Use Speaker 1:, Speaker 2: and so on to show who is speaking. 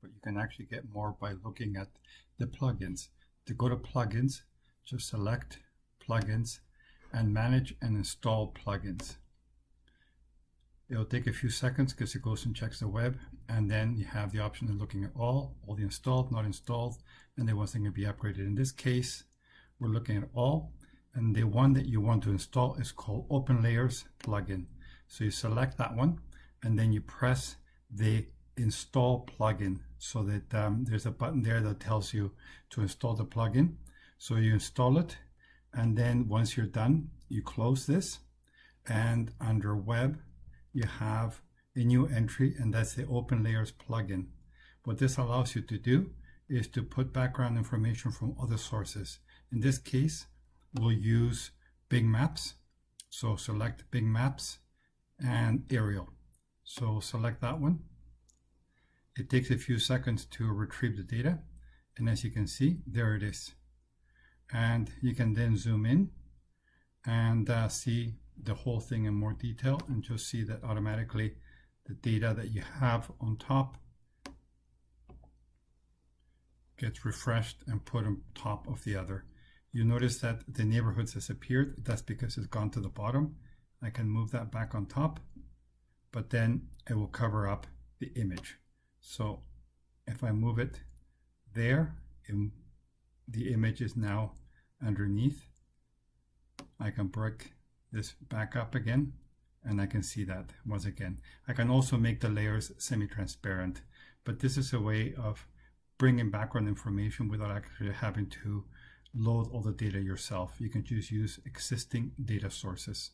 Speaker 1: but you can actually get more by looking at the plugins. To go to plugins, just select plugins and manage and install plugins. It'll take a few seconds because it goes and checks the web, and then you have the option of looking at all the installed, not installed, and the ones that can be upgraded. In this case, we're looking at all, and the one that you want to install is called Open Layers plugin. So you select that one, and then you press the install plugin, so that there's a button there that tells you to install the plugin. So you install it, and then once you're done, you close this, and under web you have a new entry, and that's the Open Layers plugin. What this allows you to do is to put background information from other sources. In this case, we'll use Big Maps. So select Big Maps and Aerial. So select that one. It takes a few seconds to retrieve the data, and as you can see, there it is. And you can then zoom in and see the whole thing in more detail, and just see that automatically the data that you have on top gets refreshed and put on top of the other. You notice that the neighborhoods has appeared. That's because it's gone to the bottom. I can move that back on top, but then it will cover up the image. So if I move it there, the image is now underneath. I can break this back up again, and I can see that once again. I can also make the layers semi-transparent, but this is a way of bringing background information without actually having to load all the data yourself. You can just use existing data sources.